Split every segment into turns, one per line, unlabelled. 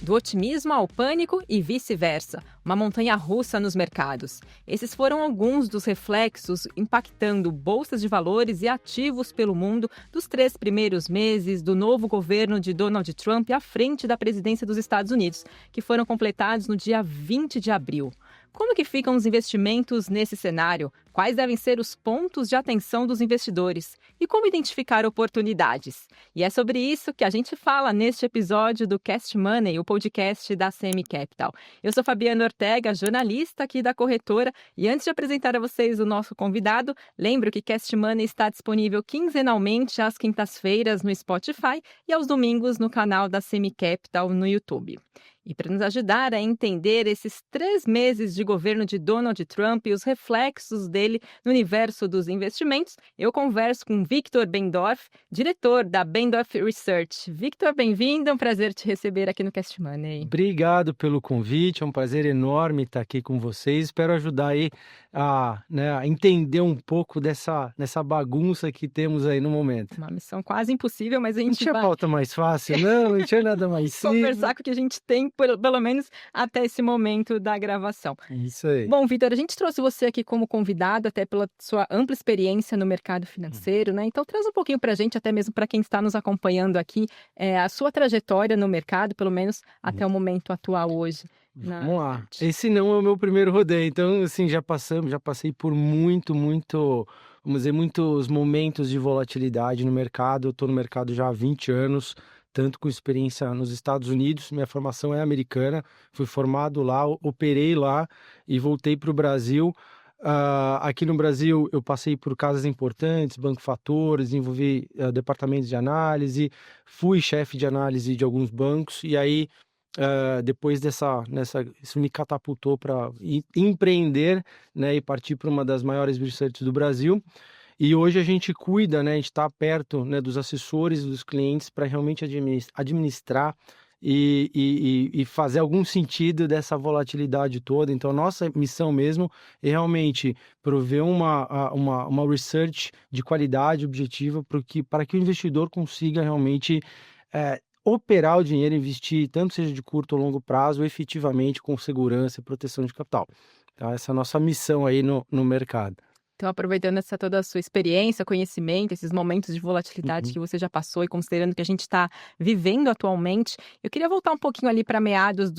do otimismo ao pânico e vice-versa, uma montanha-russa nos mercados. Esses foram alguns dos reflexos impactando bolsas de valores e ativos pelo mundo dos 3 primeiros meses do novo governo de Donald Trump à frente da presidência dos Estados Unidos, que foram completados no dia 20 de abril. Como que ficam os investimentos nesse cenário? Quais devem ser os pontos de atenção dos investidores? E como identificar oportunidades? E é sobre isso que a gente fala neste episódio do Cast Money, o podcast da CM Capital. Eu sou Fabiana Ortega, jornalista aqui da corretora, e antes de apresentar a vocês o nosso convidado, lembro que Cast Money está disponível quinzenalmente às quintas-feiras no Spotify e aos domingos no canal da CM Capital no YouTube. E para nos ajudar a entender esses 3 meses de governo de Donald Trump e os reflexos dele no universo dos investimentos, eu converso com Victor Bendorf, diretor da Bendorf Research. Victor, bem-vindo, é um prazer te receber aqui no Cast Money.
Obrigado pelo convite, é um prazer enorme estar aqui com vocês. Espero ajudar aí a entender um pouco dessa bagunça que temos aí no momento.
Uma missão quase impossível, mas a gente
não tinha
vai
pauta mais fácil, não tinha nada mais simples.
conversar com o que a gente tem, pelo menos até esse momento da gravação.
Isso aí.
Bom, Victor, a gente trouxe você aqui como convidado, até pela sua ampla experiência no mercado financeiro, né? Então traz um pouquinho para a gente, até mesmo para quem está nos acompanhando aqui, a sua trajetória no mercado, pelo menos até o momento atual hoje.
Vamos lá. Esse não é o meu primeiro rodeio, então assim, já passei por vamos dizer, muitos momentos de volatilidade no mercado. Eu estou no mercado já há 20 anos, tanto com experiência nos Estados Unidos, minha formação é americana, fui formado lá, operei lá e voltei para o Brasil. Aqui no Brasil eu passei por casas importantes, Banco Fator, desenvolvi departamentos de análise, fui chefe de análise de alguns bancos e aí depois isso me catapultou para empreender, né, e partir para uma das maiores research do Brasil. E hoje a gente cuida, né, a gente está perto, né, dos assessores, dos clientes para realmente administrar e fazer algum sentido dessa volatilidade toda. Então, a nossa missão mesmo é realmente prover uma research de qualidade objetiva para que o investidor consiga realmente operar o dinheiro, investir, tanto seja de curto ou longo prazo, efetivamente com segurança e proteção de capital. Então, essa é a nossa missão aí no mercado.
Então, aproveitando toda a sua experiência, conhecimento, esses momentos de volatilidade que você já passou e considerando que a gente está vivendo atualmente, eu queria voltar um pouquinho ali para meados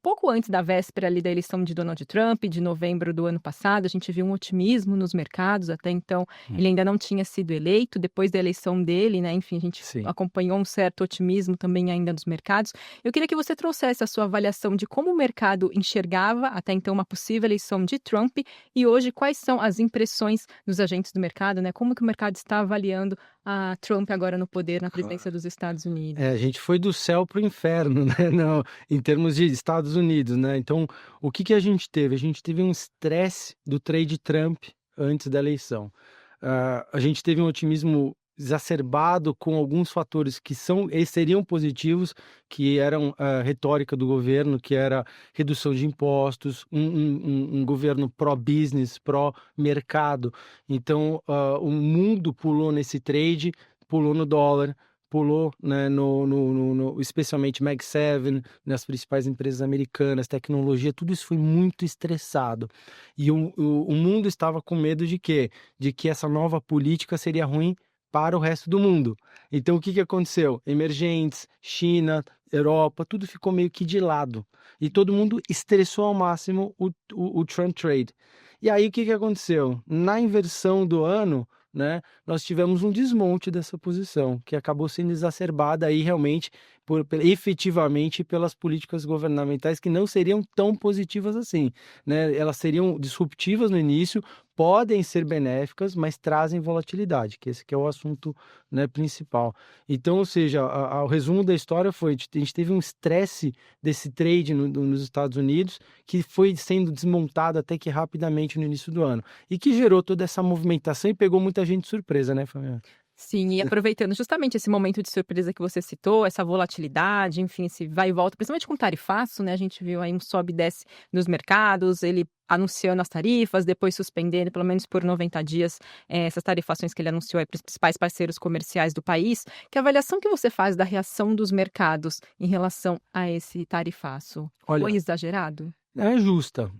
pouco antes da véspera ali da eleição de Donald Trump, de novembro do ano passado. A gente viu um otimismo nos mercados, até então ele ainda não tinha sido eleito, depois da eleição dele, né? Enfim, a gente acompanhou um certo otimismo também ainda nos mercados. Eu queria que você trouxesse a sua avaliação de como o mercado enxergava até então uma possível eleição de Trump e hoje quais são as impressões dos agentes do mercado, né? Como que o mercado está avaliando a Trump agora no poder, na presidência dos Estados Unidos?
A gente foi do céu para o inferno, né? Não, em termos de Estados Unidos, né? Então, o que a gente teve? A gente teve um estresse do trade Trump antes da eleição. A gente teve um otimismo exacerbado com alguns fatores que seriam positivos, que eram a retórica do governo, que era redução de impostos, um governo pró-business, pró-mercado. Então, o mundo pulou nesse trade, pulou no dólar, pulou, né, especialmente Mag 7, nas principais empresas americanas, tecnologia, tudo isso foi muito estressado. E o mundo estava com medo de quê? De que essa nova política seria ruim para o resto do mundo. Então, o que aconteceu? Emergentes, China, Europa, tudo ficou meio que de lado. E todo mundo estressou ao máximo o Trump trade. E aí, o que aconteceu? Na inversão do ano, né, nós tivemos um desmonte dessa posição, que acabou sendo exacerbada aí realmente, efetivamente, pelas políticas governamentais que não seriam tão positivas assim, né? Elas seriam disruptivas no início, podem ser benéficas, mas trazem volatilidade, que esse que é o assunto, né, principal. Então, ou seja, o resumo da história foi, a gente teve um estresse desse trade nos Estados Unidos, que foi sendo desmontado até que rapidamente no início do ano, e que gerou toda essa movimentação e pegou muita gente de surpresa, né, Fabiana?
Sim, e aproveitando justamente esse momento de surpresa que você citou, essa volatilidade, enfim, esse vai e volta, principalmente com o tarifaço, né, a gente viu aí um sobe e desce nos mercados, ele anunciando as tarifas, depois suspendendo pelo menos por 90 dias, essas tarifações que ele anunciou aí para os principais parceiros comerciais do país. Que avaliação que você faz da reação dos mercados em relação a esse tarifaço? Foi
Olha,
exagerado?
é justa,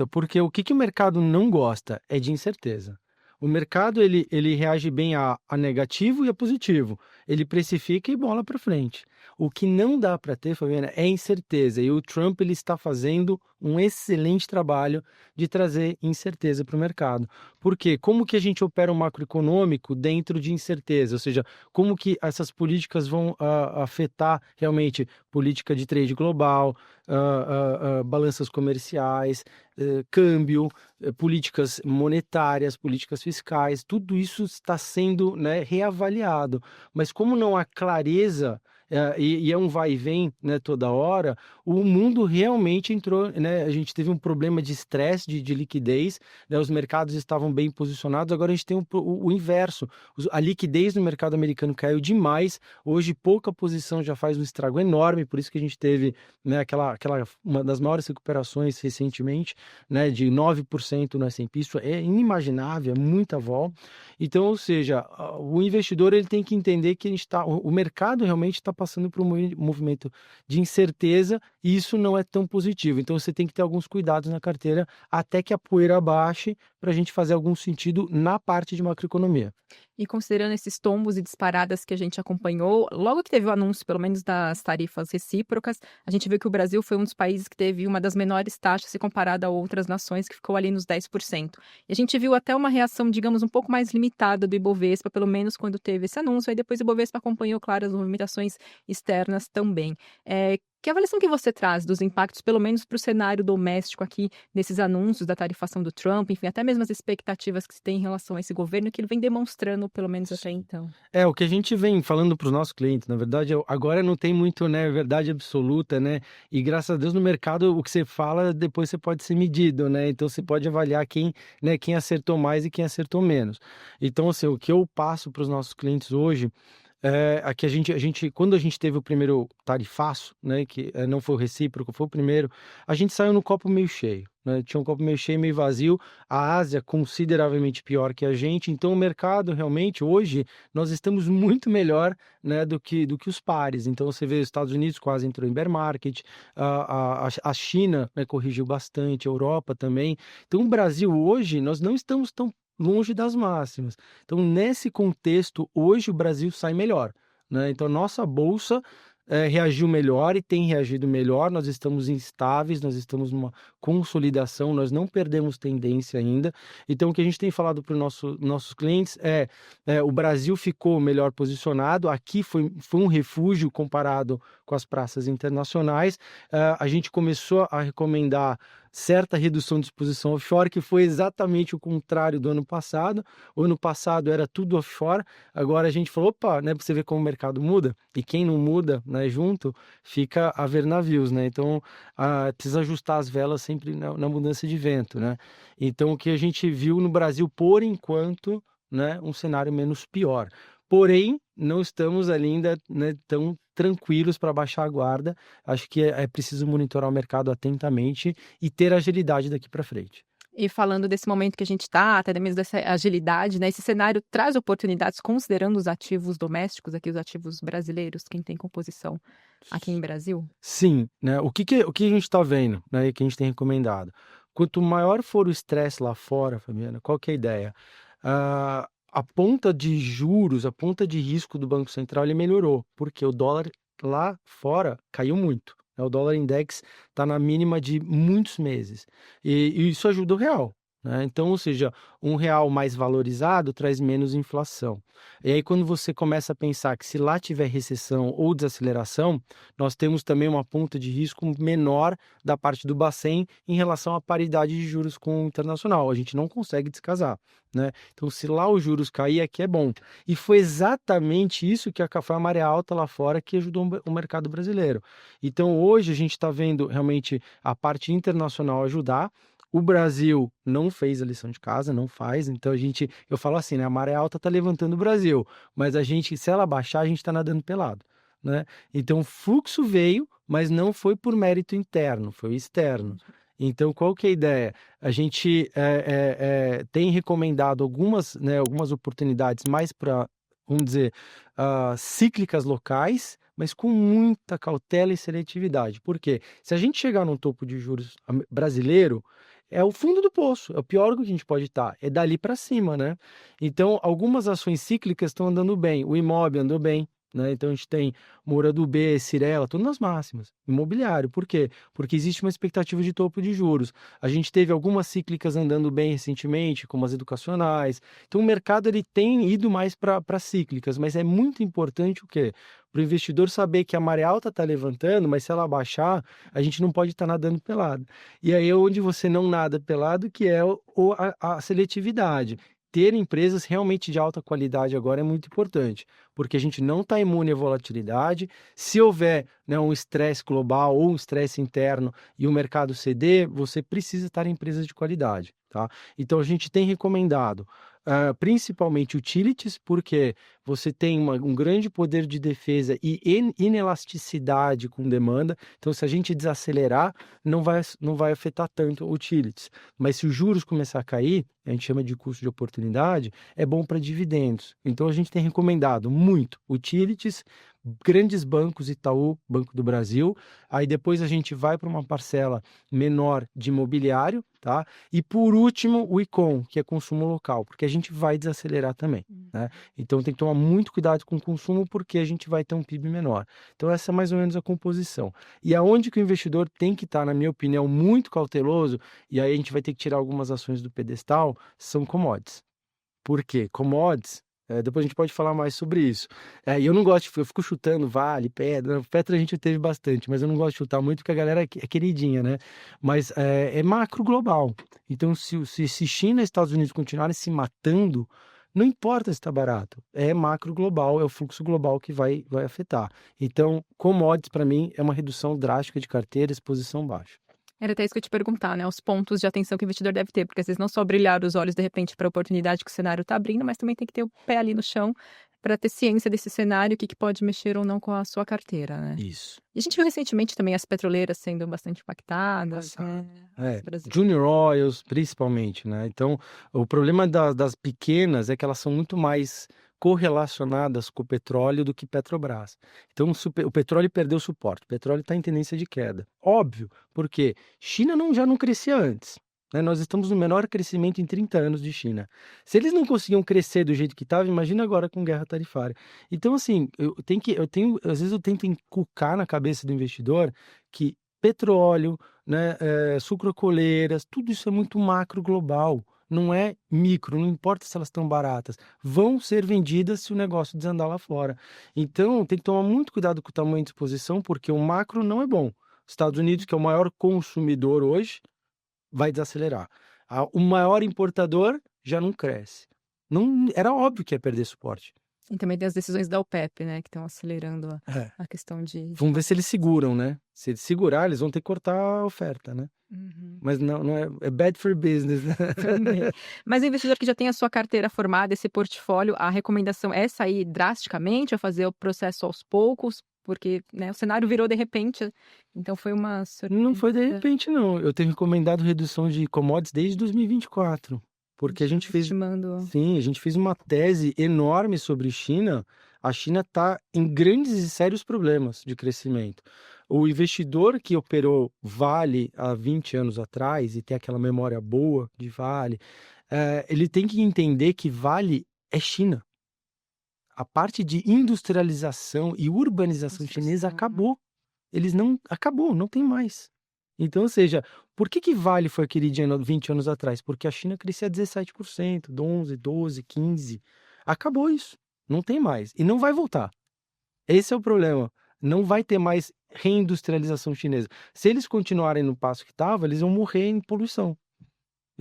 porque o que que o mercado não gosta é de incerteza. O mercado ele reage bem a negativo e a positivo. Ele precifica e bola para frente. O que não dá para ter, Fabiana, é incerteza. E o Trump ele está fazendo um excelente trabalho de trazer incerteza para o mercado. Por quê? Como que a gente opera o macroeconômico dentro de incerteza? Ou seja, como que essas políticas vão afetar realmente política de trade global, balanças comerciais, câmbio, políticas monetárias, políticas fiscais, tudo isso está sendo, né, reavaliado. Mas como não há clareza, e é um vai e vem, né, toda hora, o mundo realmente entrou, né, a gente teve um problema de estresse, de liquidez, né, os mercados estavam bem posicionados, agora a gente tem o inverso, a liquidez no mercado americano caiu demais, hoje pouca posição já faz um estrago enorme, por isso que a gente teve, né, uma das maiores recuperações recentemente, né, de 9% no S&P, isso é inimaginável, é muita vol. Então, ou seja, o investidor ele tem que entender que o mercado realmente está passando por um movimento de incerteza e isso não é tão positivo. Então, você tem que ter alguns cuidados na carteira até que a poeira baixe para a gente fazer algum sentido na parte de macroeconomia.
E considerando esses tombos e disparadas que a gente acompanhou, logo que teve o anúncio, pelo menos das tarifas recíprocas, a gente viu que o Brasil foi um dos países que teve uma das menores taxas se comparada a outras nações, que ficou ali nos 10%. E a gente viu até uma reação, digamos, um pouco mais limitada do Ibovespa, pelo menos quando teve esse anúncio, aí depois o Ibovespa acompanhou, claro, as movimentações externas também. Que avaliação que você traz dos impactos, pelo menos para o cenário doméstico aqui, nesses anúncios da tarifação do Trump, enfim, até mesmo as expectativas que se tem em relação a esse governo, que ele vem demonstrando, pelo menos até então?
É, o que a gente vem falando para os nossos clientes, na verdade, agora não tem muito, né, verdade absoluta, né? E graças a Deus no mercado o que você fala, depois você pode ser medido, né? Então você pode avaliar quem, né, quem acertou mais e quem acertou menos. Então, assim, o que eu passo para os nossos clientes hoje aqui quando a gente teve o primeiro tarifaço, né, que não foi o recíproco, foi o primeiro, a gente saiu no copo meio cheio, né? Tinha um copo meio cheio, meio vazio. A Ásia consideravelmente pior que a gente, então o mercado realmente hoje nós estamos muito melhor, né, do que os pares. Então você vê os Estados Unidos quase entrou em bear market, a China, né, corrigiu bastante, a Europa também. Então o Brasil hoje nós não estamos tão longe das máximas. Então, nesse contexto, hoje o Brasil sai melhor, né? Então, nossa bolsa reagiu melhor e tem reagido melhor. Nós estamos instáveis, nós estamos numa consolidação, nós não perdemos tendência ainda. Então, o que a gente tem falado para os nossos clientes o Brasil ficou melhor posicionado. Aqui foi um refúgio comparado com as praças internacionais. A gente começou a recomendar certa redução de exposição offshore, que foi exatamente o contrário do ano passado. O ano passado era tudo offshore, agora a gente falou, opa, né, para você ver como o mercado muda, e quem não muda, né, junto, fica a ver navios, né? Então, precisa ajustar as velas sempre na mudança de vento, né? Então, o que a gente viu no Brasil, por enquanto, né, um cenário menos pior. Porém, não estamos ainda, né, tão tranquilos para baixar a guarda. Acho que é preciso monitorar o mercado atentamente e ter agilidade daqui para frente.
E falando desse momento que a gente está, até mesmo dessa agilidade, né? Esse cenário traz oportunidades considerando os ativos domésticos, aqui os ativos brasileiros, quem tem composição aqui em Brasil?
Sim, né? O que a gente está vendo, né, e que a gente tem recomendado? Quanto maior for o estresse lá fora, Fabiana, qual que é a ideia? A ponta de juros, a ponta de risco do Banco Central, ele melhorou, porque o dólar lá fora caiu muito, né? O dólar index está na mínima de muitos meses. E isso ajuda o real, né? Então, ou seja, um real mais valorizado traz menos inflação. E aí, quando você começa a pensar que se lá tiver recessão ou desaceleração, nós temos também uma ponta de risco menor da parte do Bacen em relação à paridade de juros com o internacional. A gente não consegue descasar, né? Então, se lá os juros cair, aqui é bom. E foi exatamente isso que foi a maré alta lá fora que ajudou o mercado brasileiro. Então, hoje a gente está vendo realmente a parte internacional ajudar. O Brasil não fez a lição de casa, não faz, então eu falo assim, né, a maré alta tá levantando o Brasil, mas se ela baixar, a gente tá nadando pelado, né? Então o fluxo veio, mas não foi por mérito interno, foi externo. Então, qual que é a ideia? A gente tem recomendado algumas, né, algumas oportunidades mais para, vamos dizer, cíclicas locais, mas com muita cautela e seletividade. Por quê? Se a gente chegar num topo de juros brasileiro, é o fundo do poço, é o pior que a gente pode estar, é dali para cima, né? Então, algumas ações cíclicas estão andando bem, o Imob andou bem, né? Então, a gente tem Moura do B, Cirela, tudo nas máximas. Imobiliário, por quê? Porque existe uma expectativa de topo de juros. A gente teve algumas cíclicas andando bem recentemente, como as educacionais. Então, o mercado ele tem ido mais para cíclicas, mas é muito importante o quê? Para o investidor saber que a maré alta está levantando, mas se ela baixar, a gente não pode estar nadando pelado. E aí é onde você não nada pelado, que é a seletividade. Ter empresas realmente de alta qualidade agora é muito importante, porque a gente não está imune à volatilidade. Se houver, né, um estresse global ou um estresse interno e o mercado ceder, você precisa estar em empresas de qualidade, tá? Então a gente tem recomendado principalmente utilities, porque você tem um grande poder de defesa e inelasticidade com demanda. Então, se a gente desacelerar, não vai afetar tanto utilities. Mas se os juros começar a cair, a gente chama de custo de oportunidade, é bom para dividendos. Então, a gente tem recomendado muito utilities, grandes bancos, Itaú, Banco do Brasil. Aí depois a gente vai para uma parcela menor de imobiliário, tá? E por último, o ICOM, que é consumo local, porque a gente vai desacelerar também, né? Então tem que tomar muito cuidado com o consumo, porque a gente vai ter um PIB menor. Então essa é mais ou menos a composição. E aonde que o investidor tem que estar, na minha opinião, muito cauteloso, e aí a gente vai ter que tirar algumas ações do pedestal, são commodities. Por quê? Commodities, depois a gente pode falar mais sobre isso. E eu não gosto, eu fico chutando Vale, Petro a gente teve bastante, mas eu não gosto de chutar muito porque a galera é queridinha, né? Mas é macro global. Então, se China e Estados Unidos continuarem se matando, não importa se está barato, é macro global, é o fluxo global que vai afetar. Então, commodities, para mim, é uma redução drástica de carteira, exposição baixa.
Era até isso que eu ia te perguntar, né? Os pontos de atenção que o investidor deve ter, porque às vezes não só brilhar os olhos de repente para a oportunidade que o cenário está abrindo, mas também tem que ter o pé ali no chão para ter ciência desse cenário, o que pode mexer ou não com a sua carteira, né?
Isso.
E a gente viu recentemente também as petroleiras sendo bastante impactadas, né?
Junior Oils, principalmente, né? Então, o problema das pequenas é que elas são muito mais correlacionadas com o petróleo do que Petrobras. Então, o petróleo perdeu suporte, o petróleo está em tendência de queda. Óbvio, porque China já não crescia antes, né? Nós estamos no menor crescimento em 30 anos de China. Se eles não conseguiam crescer do jeito que estava, imagina agora com guerra tarifária. Então, assim, às vezes eu tento inculcar na cabeça do investidor que petróleo, né, sucrocoleiras, tudo isso é muito macro global, não é micro, não importa se elas estão baratas, vão ser vendidas se o negócio desandar lá fora. Então, tem que tomar muito cuidado com o tamanho de exposição, porque o macro não é bom. Estados Unidos, que é o maior consumidor hoje, vai desacelerar. O maior importador já não cresce. Não, era óbvio que ia perder suporte.
E também tem as decisões da OPEP, né, que estão acelerando a questão de...
Vamos ver se eles seguram, né? Se eles segurar, eles vão ter que cortar a oferta, né? Mas não é bad for business, né?
Mas o investidor que já tem a sua carteira formada, esse portfólio, a recomendação é sair drasticamente, é fazer o processo aos poucos, porque, né, o cenário virou de repente, então foi uma surpresa.
Não foi de repente, não. Eu tenho recomendado redução de commodities desde 2024. Porque a gente fez uma tese enorme sobre China. A China está em grandes e sérios problemas de crescimento. O investidor que operou Vale há 20 anos atrás e tem aquela memória boa de Vale, ele tem que entender que Vale é China. A parte de industrialização e urbanização chinesa acabou. Acabou, não tem mais. Então, ou seja, por que Vale foi aquele 20 anos atrás? Porque a China crescia 17%, 11%, 12%, 15%. Acabou isso. Não tem mais. E não vai voltar. Esse é o problema. Não vai ter mais reindustrialização chinesa. Se eles continuarem no passo que estava, eles vão morrer em poluição.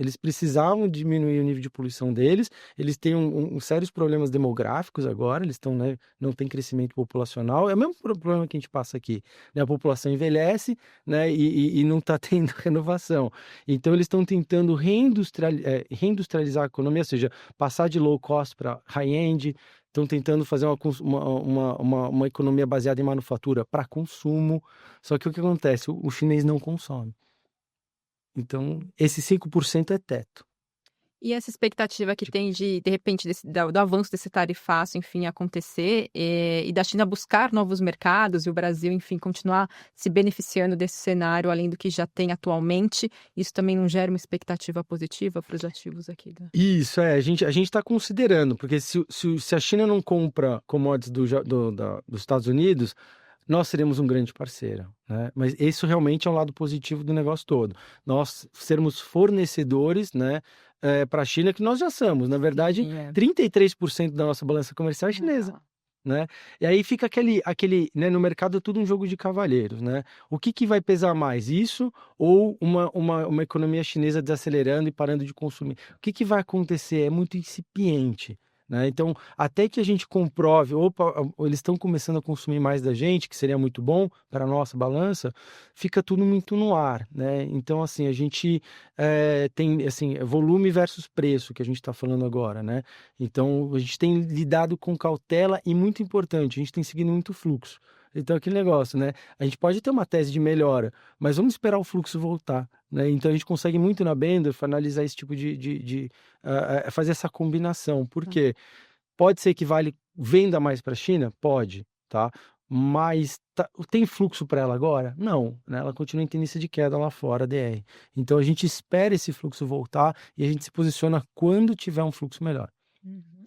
Eles precisavam diminuir o nível de poluição deles, eles têm sérios problemas demográficos agora, eles estão, né, não tem crescimento populacional, é o mesmo problema que a gente passa aqui, né, a população envelhece, né, e não está tendo renovação. Então eles estão tentando reindustrializar a economia, ou seja, passar de low cost para high-end, estão tentando fazer uma economia baseada em manufatura para consumo, só que o que acontece? O chinês não consome. Então, esse 5% é teto.
E essa expectativa que tem de repente, do avanço desse tarifaço, enfim, acontecer, e da China buscar novos mercados e o Brasil, enfim, continuar se beneficiando desse cenário, além do que já tem atualmente, isso também não gera uma expectativa positiva para os ativos aqui?
Isso, a gente está considerando, porque se a China não compra commodities dos Estados Unidos, nós seremos um grande parceiro, né? Mas isso realmente é um lado positivo do negócio todo. Nós sermos fornecedores, né, para a China, que nós já somos. Na verdade, 33% da nossa balança comercial é chinesa, né? E aí fica né, no mercado é tudo um jogo de cavalheiros, né? O que vai pesar mais, isso ou uma economia chinesa desacelerando e parando de consumir? O que vai acontecer? É muito incipiente. Né? Então, até que a gente comprove, opa, eles estão começando a consumir mais da gente, que seria muito bom para a nossa balança, fica tudo muito no ar. Né? Então, assim, a gente tem assim, volume versus preço que a gente está falando agora. Né? Então, a gente tem lidado com cautela e, muito importante, a gente tem seguido muito fluxo. Então, aquele negócio, né? A gente pode ter uma tese de melhora, mas vamos esperar o fluxo voltar. Né? Então, a gente consegue muito na Bendorf analisar esse tipo fazer essa combinação. Por quê? Pode ser que venda mais para a China? Pode, tá? Mas tem fluxo para ela agora? Não, né? Ela continua em tendência de queda lá fora, DR. Então, a gente espera esse fluxo voltar e a gente se posiciona quando tiver um fluxo melhor.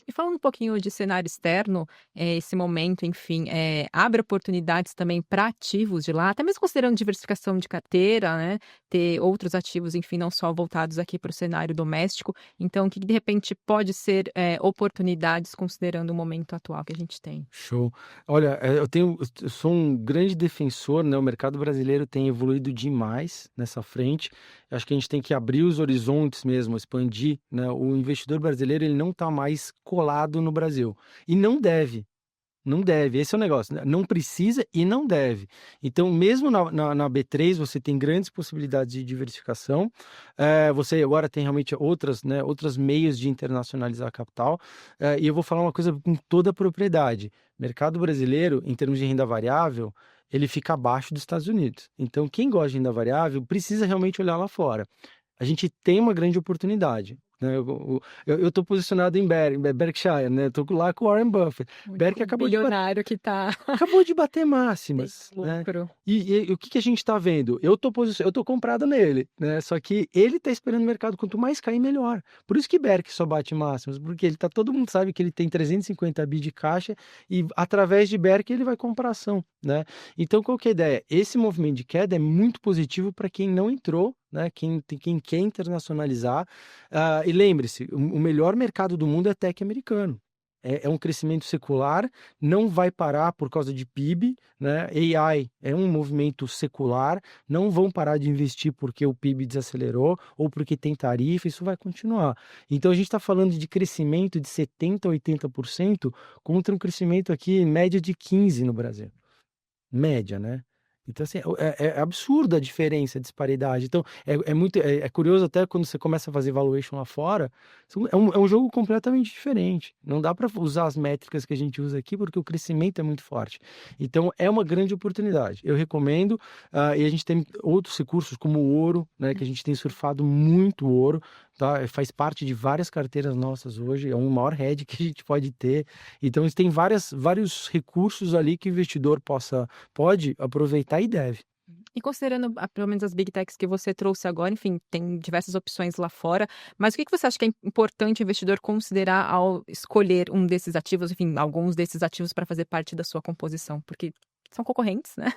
E falando um pouquinho de cenário externo, esse momento, enfim, abre oportunidades também para ativos de lá, até mesmo considerando diversificação de carteira, né? Ter outros ativos, enfim, não só voltados aqui para o cenário doméstico. Então, o que de repente pode ser oportunidades considerando o momento atual que a gente tem?
Show. Olha, eu sou um grande defensor, né? O mercado brasileiro tem evoluído demais nessa frente. Acho que a gente tem que abrir os horizontes mesmo, expandir, né? O investidor brasileiro, ele não está mais colado no Brasil. E não deve. Não deve, esse é o negócio, né? Não precisa e não deve. Então, mesmo na B3, você tem grandes possibilidades de diversificação. Você agora tem realmente outros meios de internacionalizar a capital. E eu vou falar uma coisa com toda a propriedade. Mercado brasileiro, em termos de renda variável, ele fica abaixo dos Estados Unidos. Então, quem gosta de renda variável precisa realmente olhar lá fora. A gente tem uma grande oportunidade. Né? Eu estou posicionado em Berkshire, né? Estou lá com o Warren Buffett.
Berkshire acabou bilionário que tá.
Acabou de bater máximas. Né? E o que a gente está vendo? Eu tô comprado nele, né? Só que ele está esperando o mercado, quanto mais cair, melhor. Por isso que Berk só bate máximas, porque todo mundo sabe que ele tem 350 bi de caixa e através de Berk ele vai comprar ação. Né? Então, qual que é a ideia? Esse movimento de queda é muito positivo para quem não entrou, né? Quem quer internacionalizar. E lembre-se, o melhor mercado do mundo é tech americano. É um crescimento secular, não vai parar por causa de PIB, né? AI é um movimento secular, não vão parar de investir porque o PIB desacelerou ou porque tem tarifa, isso vai continuar. Então a gente está falando de crescimento de 70% a 80% contra um crescimento aqui em média de 15% no Brasil. Média, né? Então, assim, é absurda a diferença, a disparidade. Então, é curioso até quando você começa a fazer valuation lá fora, é um jogo completamente diferente. Não dá para usar as métricas que a gente usa aqui, porque o crescimento é muito forte. Então, é uma grande oportunidade. Eu recomendo, e a gente tem outros recursos, como o ouro, né, que a gente tem surfado muito ouro, tá? Faz parte de várias carteiras nossas hoje, é um maior hedge que a gente pode ter. Então, tem vários recursos ali que o investidor pode aproveitar e deve.
E considerando, pelo menos as big techs que você trouxe agora, enfim, tem diversas opções lá fora, mas o que você acha que é importante o investidor considerar ao escolher um desses ativos, enfim, alguns desses ativos para fazer parte da sua composição? Porque são concorrentes, né?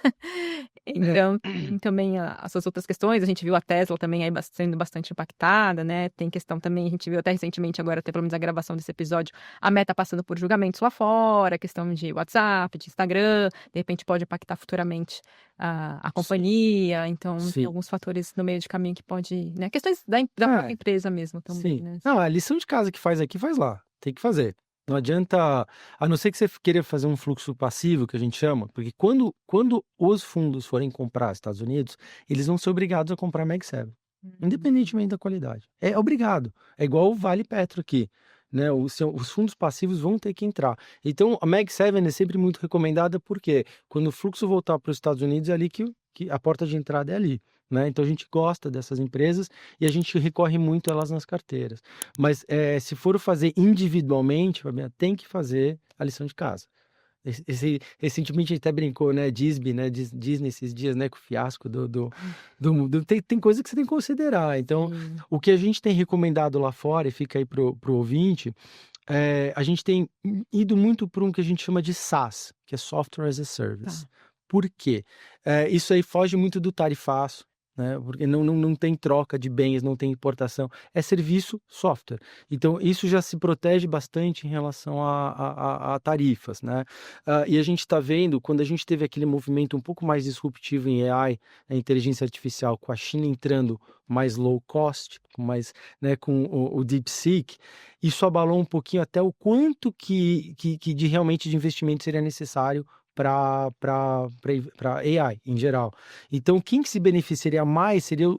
É,
Então, tem também as suas outras questões. A gente viu a Tesla também aí sendo bastante impactada, né? Tem questão também, a gente viu até recentemente, agora até pelo menos a gravação desse episódio, a Meta passando por julgamentos lá fora, questão de WhatsApp, de Instagram, de repente pode impactar futuramente a
sim,
companhia. Então, tem
sim.
alguns fatores no meio de caminho que pode, né? Questões da própria
É,
empresa mesmo também,
sim.
né?
Não, a lição de casa que faz aqui, faz lá. Tem que fazer. Não adianta, a não ser que você queira fazer um fluxo passivo, que a gente chama, porque quando os fundos forem comprar Estados Unidos, eles vão ser obrigados a comprar Mag 7,
Hum,
independentemente da qualidade. É obrigado. É igual o Vale Petro aqui, né? Os fundos passivos vão ter que entrar. Então, a Mag 7 é sempre muito recomendada, porque quando o fluxo voltar para os Estados Unidos, é ali que a porta de entrada é ali, né? Então, a gente gosta dessas empresas e a gente recorre muito a elas nas carteiras. Mas se for fazer individualmente, Fabiana, tem que fazer a lição de casa. Recentemente a gente até brincou, né? Disney, né? Disney esses dias, né? Com o fiasco tem coisa que você tem que considerar. Então,
sim.
o que a gente tem recomendado lá fora, e fica aí pro ouvinte, a gente tem ido muito para um que a gente chama de SaaS, que é Software as a Service.
Tá.
Por quê? Isso aí foge muito do tarifaço, né? Porque não tem troca de bens, não tem importação, é serviço software. Então, isso já se protege bastante em relação a tarifas, né? E a gente está vendo, quando a gente teve aquele movimento um pouco mais disruptivo em AI, a inteligência artificial, com a China entrando mais low cost, né, com o DeepSeek, isso abalou um pouquinho até o quanto que de realmente de investimento seria necessário para AI em geral. Então, quem que se beneficiaria mais seria o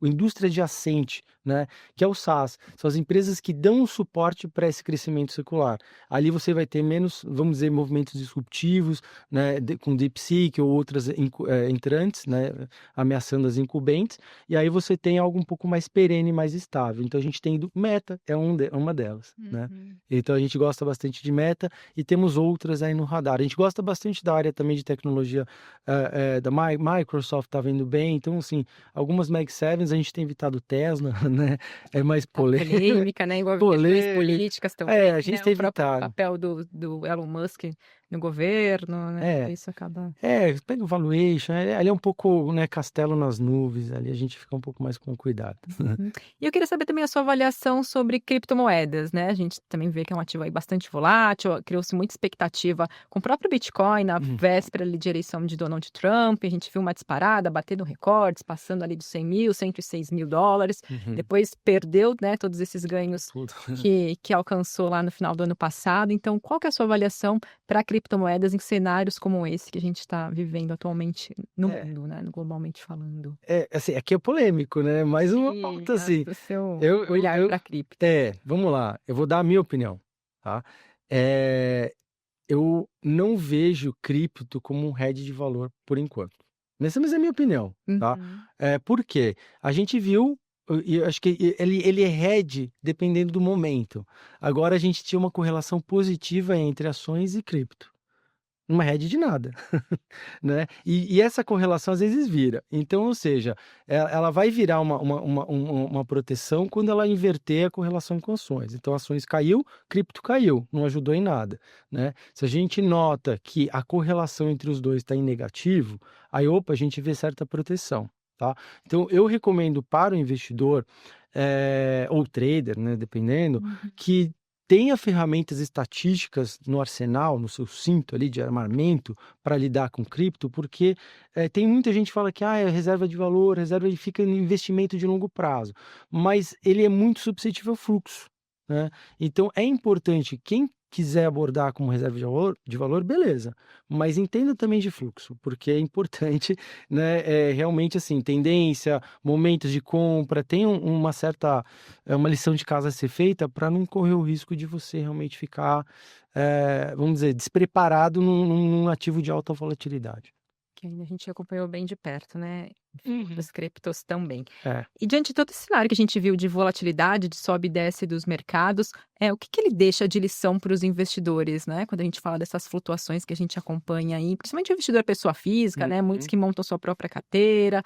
indústria adjacente, né? Que é o SaaS. São as empresas que dão suporte para esse crescimento secular. Ali você vai ter menos, vamos dizer, movimentos disruptivos, né? Com DeepSeek ou outras entrantes, né? Ameaçando as incumbentes. E aí você tem algo um pouco mais perene, mais estável. Então a gente tem Meta, uma delas, né?
Uhum.
Então a gente gosta bastante de Meta e temos outras aí no radar. A gente gosta bastante da área também de tecnologia da Microsoft, tá vendo bem. Então, assim, algumas Mag 7 a gente tem evitado Tesla, né? É mais
Tá polêmica, né, envolve questões
polêmica.
políticas também,
A gente
né,
tem
o próprio
evitado.
papel do Elon Musk no governo, né,
É,
isso acaba
pega o valuation, ali é um pouco, né, castelo nas nuvens, ali a gente fica um pouco mais com cuidado.
uhum. E eu queria saber também a sua avaliação sobre criptomoedas, né, a gente também vê que é um ativo aí bastante volátil, criou-se muita expectativa com o próprio Bitcoin na
Uhum,
véspera ali de eleição de Donald Trump, a gente viu uma disparada, batendo recordes, passando ali dos 100.000, US$ 106.000,
uhum,
depois perdeu, né, todos esses ganhos
tudo.
que alcançou lá no final do ano passado. Então, qual que é a sua avaliação para criptomoedas em cenários como esse que a gente está vivendo atualmente no
É,
mundo, né, globalmente falando?
assim, aqui é polêmico, né? Mas uma
Sim,
pauta assim,
o seu
eu, eu,
olhar
eu,
para cripto.
vamos lá, eu vou dar a minha opinião, tá? É, eu não vejo cripto como um hedge de valor por enquanto. Mas é a minha opinião, tá?
Uhum.
Por quê? A gente viu, e eu acho que ele é hedge dependendo do momento. Agora a gente tinha uma correlação positiva entre ações e cripto. Uma hedge de nada, né? E essa correlação às vezes vira. Então, ou seja, ela vai virar uma proteção quando ela inverter a correlação com ações. Então, ações caiu, cripto caiu, não ajudou em nada, né? Se a gente nota que a correlação entre os dois está em negativo, aí, opa, a gente vê certa proteção, tá? Então, eu recomendo para o investidor, ou trader, né, dependendo,
Uhum.
que tenha ferramentas estatísticas no arsenal, no seu cinto ali de armamento para lidar com cripto, porque tem muita gente que fala que é reserva de valor, reserva e fica no investimento de longo prazo, mas ele é muito suscetível ao fluxo, né? Então é importante, quem quiser abordar como reserva de valor, beleza, mas entenda também de fluxo, porque é importante, né, realmente assim, tendência, momentos de compra, tem uma certa uma lição de casa a ser feita para não correr o risco de você realmente ficar, vamos dizer, despreparado num ativo de alta volatilidade.
Que ainda a gente acompanhou bem de perto, né.
Uhum.
Os criptos também.
É.
E diante de todo esse cenário que a gente viu de volatilidade, de sobe e desce dos mercados, o que que ele deixa de lição para os investidores, né? Quando a gente fala dessas flutuações que a gente acompanha aí, principalmente o investidor pessoa física, né? Muitos
Uhum.
que montam sua própria carteira,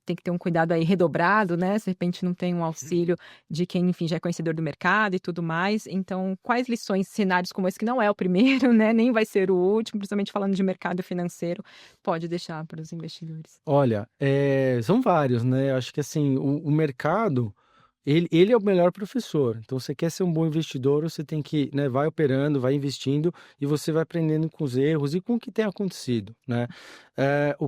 tem que ter um cuidado aí redobrado, né? Se de repente não tem um auxílio de quem, enfim, já é conhecedor do mercado e tudo mais. Então, quais lições, cenários como esse, que não é o primeiro, né? Nem vai ser o último, principalmente falando de mercado financeiro, pode deixar para os investidores?
Olha, são vários, né, acho que assim, o mercado, ele é o melhor professor, então você quer ser um bom investidor, você tem que, né, vai operando, vai investindo e você vai aprendendo com os erros e com o que tem acontecido, né.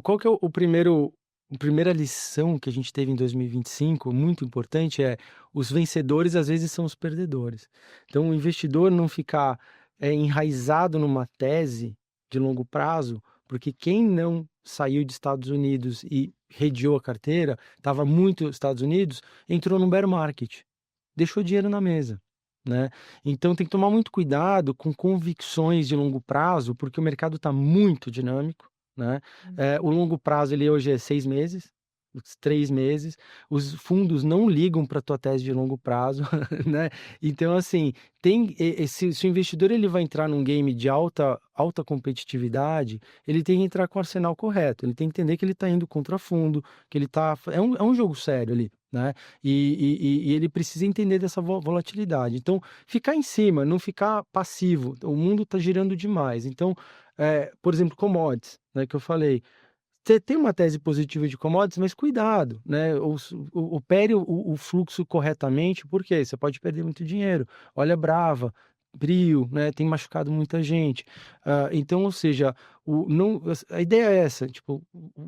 Qual que é o primeiro a primeira lição que a gente teve em 2025, muito importante, os vencedores às vezes são os perdedores. Então o investidor não ficar, enraizado numa tese de longo prazo, porque quem não saiu dos Estados Unidos e redeou a carteira, estava muito Estados Unidos, entrou no bear market, deixou dinheiro na mesa, né. Então tem que tomar muito cuidado com convicções de longo prazo, porque o mercado está muito dinâmico, né. O longo prazo ele hoje é 6 meses, 3 meses, os fundos não ligam para a tua tese de longo prazo, né. Então assim, tem se o investidor ele vai entrar num game de alta competitividade, ele tem que entrar com o arsenal correto, ele tem que entender que ele está indo contra fundo, que ele está é um jogo sério ali, né. E ele precisa entender dessa volatilidade. Então, ficar em cima, não ficar passivo, o mundo está girando demais. Então, por exemplo, commodities, né, que eu falei, você tem uma tese positiva de commodities, mas cuidado, né, opere o fluxo corretamente, porque você pode perder muito dinheiro. Olha Brava, Prio, né, tem machucado muita gente. Então, ou seja, não, a ideia é essa, tipo,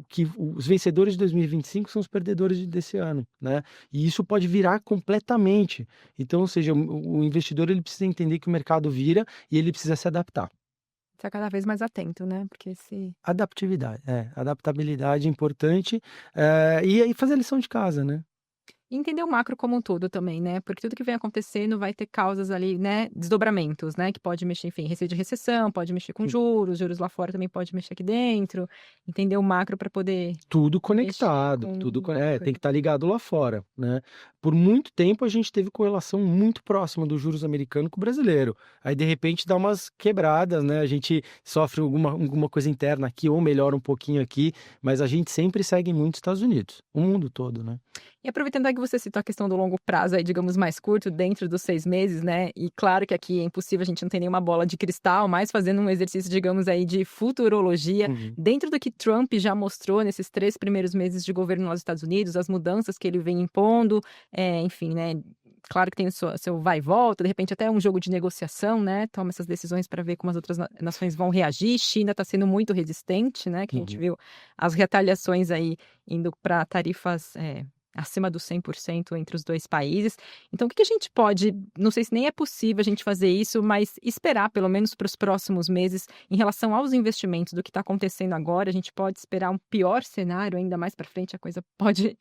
que os vencedores de 2025 são os perdedores desse ano, né, e isso pode virar completamente. Então, ou seja, o investidor ele precisa entender que o mercado vira e ele precisa se adaptar.
Tá cada vez mais atento, né, porque se
Adaptividade, adaptabilidade é importante, e aí fazer a lição de casa, né.
e entender o macro como um todo também, né, porque tudo que vem acontecendo vai ter causas ali, né, desdobramentos, né, que pode mexer, enfim, receio de recessão, pode mexer com juros lá fora também pode mexer aqui dentro, entender o macro para poder
Tudo
mexer
conectado,
com
tudo tem
coisa.
que estar ligado lá fora, né. Por muito tempo a gente teve correlação muito próxima dos juros americano com o brasileiro, aí de repente dá umas quebradas, né, a gente sofre alguma coisa interna aqui ou melhora um pouquinho aqui, mas a gente sempre segue muito Estados Unidos, o mundo todo, né.
E aproveitando aí que você citou a questão do longo prazo aí, digamos, mais curto, dentro dos 6 meses, né, e claro que aqui é impossível, a gente não tem nenhuma bola de cristal, mas fazendo um exercício, digamos aí, de futurologia,
Uhum.
dentro do que Trump já mostrou nesses 3 primeiros meses de governo nos Estados Unidos, as mudanças que ele vem impondo, enfim, né, claro que tem o seu vai e volta, de repente até um jogo de negociação, né, toma essas decisões para ver como as outras nações vão reagir. China está sendo muito resistente, né, que a gente
Uhum.
viu as retaliações aí indo para tarifas, acima do 100% entre os 2 países. Então o que que a gente pode, não sei se nem é possível a gente fazer isso, mas esperar pelo menos para os próximos meses em relação aos investimentos do que está acontecendo agora, a gente pode esperar um pior cenário ainda mais para frente, a coisa pode,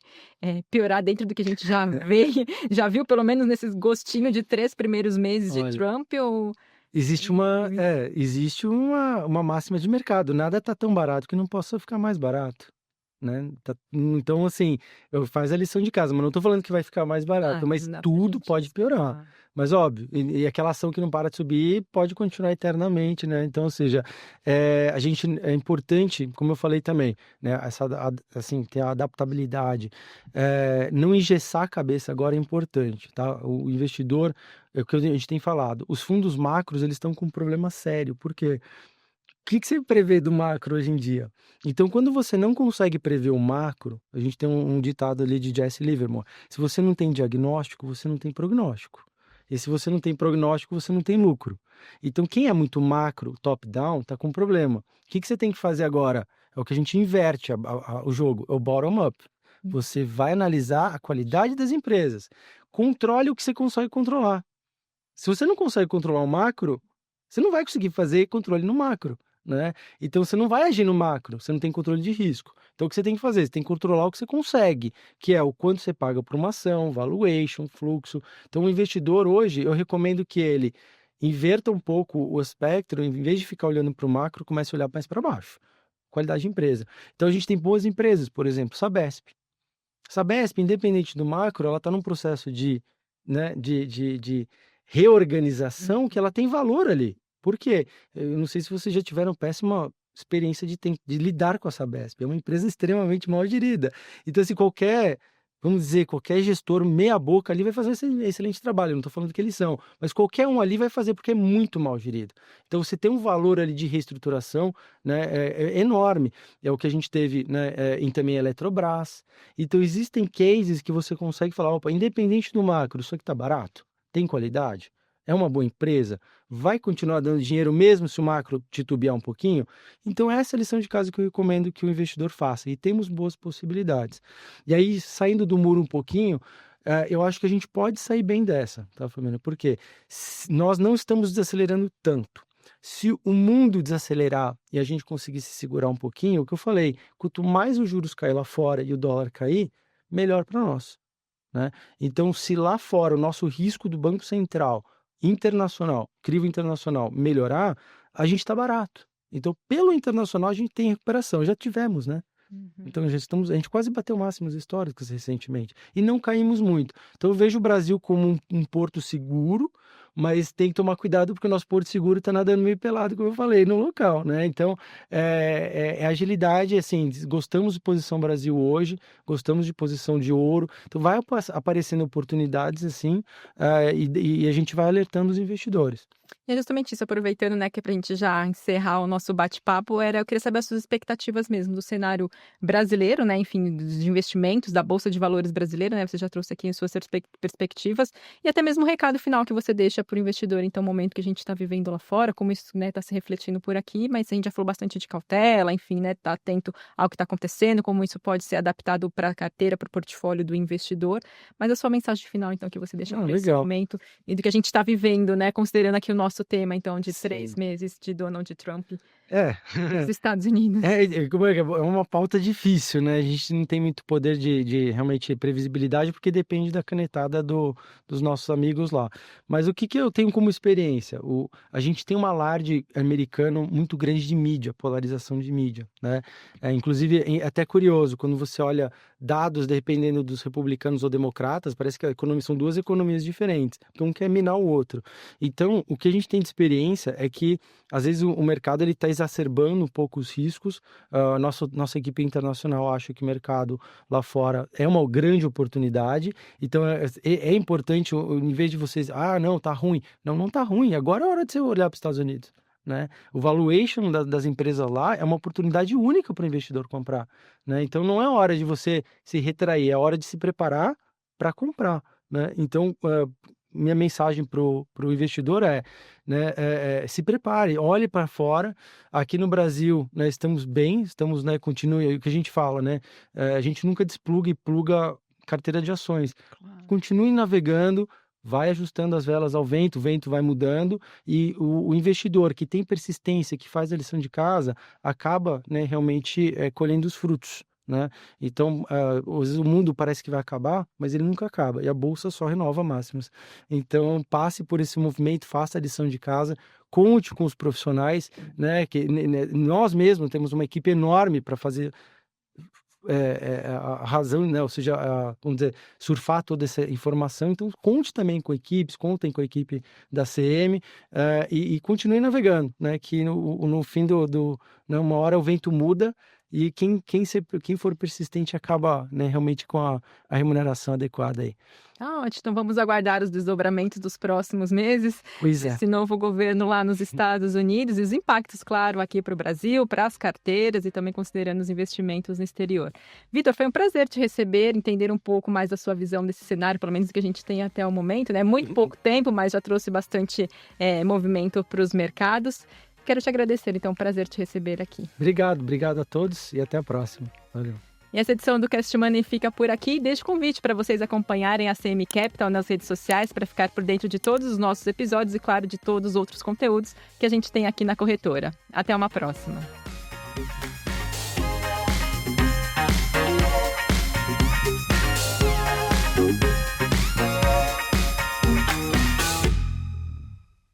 piorar dentro do que a gente já vê, já viu pelo menos nesses gostinho de 3 primeiros meses de
Olha,
Trump ou
existe uma máxima de mercado, nada tá tão barato que não possa ficar mais barato. Né, então assim, eu faz a lição de casa, mas não tô falando que vai ficar mais barato, mas
não dá pra
tudo
gente
pode piorar.
descontar.
Mas óbvio, e aquela ação que não para de subir pode continuar eternamente, né, então ou seja, a gente é importante, como eu falei também, né, essa assim, ter a adaptabilidade, não engessar a cabeça agora é importante, tá. O investidor, é o que a gente tem falado, os fundos macros eles estão com um problema sério, por quê? Que você prevê do macro hoje em dia? Então, quando você não consegue prever o macro, a gente tem um ditado ali de Jesse Livermore: "Se você não tem diagnóstico, você não tem prognóstico. E se você não tem prognóstico, você não tem lucro". Então, quem é muito macro, top-down, tá com problema. Que você tem que fazer agora? É o que a gente inverte o jogo, é o bottom-up.
Hum.
Você vai analisar a qualidade das empresas. Controle o que você consegue controlar. Se você não consegue controlar o macro, você não vai conseguir fazer controle no macro, né. Então você não vai agir no macro, você não tem controle de risco. Então o que você tem que fazer? Você tem que controlar o que você consegue, que é o quanto você paga por uma ação, valuation, fluxo. Então o investidor hoje, eu recomendo que ele inverta um pouco o espectro, em vez de ficar olhando para o macro, comece a olhar mais para baixo. qualidade de empresa. Então a gente tem boas empresas, por exemplo, Sabesp. Sabesp, independente do macro, ela está num processo de, né, de reorganização que ela tem valor ali. Por quê? Eu não sei se vocês já tiveram péssima experiência de lidar com a Sabesp. É uma empresa extremamente mal gerida. Então, se vamos dizer, qualquer gestor meia boca ali vai fazer um excelente trabalho. Eu não estou falando que eles são, mas qualquer um ali vai fazer porque é muito mal gerido. Então, você tem um valor ali de reestruturação, né, é enorme. É o que a gente teve, né, em também a Eletrobras. Então, existem cases que você consegue falar, opa, independente do macro, isso aqui está barato, tem qualidade, é uma boa empresa, vai continuar dando dinheiro mesmo se o macro titubear um pouquinho? Então essa é a lição de casa que eu recomendo que o investidor faça, e temos boas possibilidades. E aí, saindo do muro um pouquinho, eu acho que a gente pode sair bem dessa, tá, Fabiana? Porque nós não estamos desacelerando tanto. Se o mundo desacelerar e a gente conseguir se segurar um pouquinho, o que eu falei, quanto mais os juros cair lá fora e o dólar cair, melhor para nós, né? Então, se lá fora o nosso risco do Banco Central internacional, crivo internacional, melhorar, a gente está barato. Então, pelo internacional, a gente tem recuperação. Já tivemos, né? Então, a gente quase bateu máximos históricos recentemente e não caímos muito. Então, eu vejo o Brasil como um porto seguro, mas tem que tomar cuidado porque o nosso porto seguro está nadando meio pelado, como eu falei, no local, né? Então, agilidade, assim, gostamos de posição Brasil hoje, gostamos de posição de ouro, então vai aparecendo oportunidades, assim, e a gente vai alertando os investidores.
E é justamente isso, aproveitando, né, que é pra gente já encerrar o nosso bate-papo, eu queria saber as suas expectativas mesmo do cenário brasileiro, né, enfim, dos investimentos, da Bolsa de Valores brasileira, né, você já trouxe aqui as suas perspectivas, e até mesmo o recado final que você deixa para o investidor, então, o momento que a gente está vivendo lá fora, como isso, né, está se refletindo por aqui, mas a gente já falou bastante de cautela, enfim, né, tá atento ao que está acontecendo, como isso pode ser adaptado para a carteira, para o portfólio do investidor, mas a sua mensagem final, então, que você deixa para esse momento, e do que a gente está vivendo, né, considerando aqui o nosso tema, então, de 3 meses de Donald Trump nos Estados Unidos.
É uma pauta difícil, né? A gente não tem muito poder de realmente previsibilidade, porque depende da canetada dos nossos amigos lá. Mas o que eu tenho como experiência? A gente tem um alarde americano muito grande de mídia, polarização de mídia, né? Inclusive, é até curioso, quando você olha dados, dependendo dos republicanos ou democratas, parece que são duas economias diferentes, porque um quer minar o outro. Então, o que a gente tem de experiência é que, às vezes, o mercado está exacerbando um pouco os riscos. Nossa equipe internacional acha que o mercado lá fora é uma grande oportunidade. Então, é importante, em vez de vocês, não, tá ruim. Não tá ruim. Agora é hora de você olhar para os Estados Unidos, né? O valuation das empresas lá é uma oportunidade única para o investidor comprar, né? Então, não é hora de você se retrair, é hora de se preparar para comprar, né? Então, minha mensagem para o investidor né, se prepare, olhe para fora. Aqui no Brasil, né, estamos bem, continue, é o que a gente fala, né? A gente nunca despluga e pluga carteira de ações. Claro. Continue navegando, vai ajustando as velas ao vento, o vento vai mudando, e o investidor que tem persistência, que faz a lição de casa, acaba, né, realmente colhendo os frutos, né? Então, às vezes o mundo parece que vai acabar, mas ele nunca acaba, e a bolsa só renova máximas. Então, passe por esse movimento, faça a lição de casa, conte com os profissionais, né? Que nós mesmos temos uma equipe enorme para fazer a razão, né? Ou seja, vamos dizer, surfar toda essa informação. Então, conte também com equipes, contem com a equipe da CM, e continue navegando, né? Que no fim né, uma hora o vento muda, e quem for persistente acaba, né, realmente com a remuneração adequada aí.
Ótimo, então vamos aguardar os desdobramentos dos próximos meses.
Pois é.
Esse novo governo lá nos Estados Unidos e os impactos, claro, aqui para o Brasil, para as carteiras e também considerando os investimentos no exterior. Vitor, foi um prazer te receber, entender um pouco mais da sua visão desse cenário, pelo menos que a gente tem até o momento, né? Muito pouco tempo, mas já trouxe bastante movimento para os mercados. Quero te agradecer, então, prazer te receber aqui.
Obrigado a todos e até a próxima. Valeu.
E essa edição do Cast Money fica por aqui. Deixo o convite para vocês acompanharem a CM Capital nas redes sociais para ficar por dentro de todos os nossos episódios e, claro, de todos os outros conteúdos que a gente tem aqui na corretora. Até uma próxima.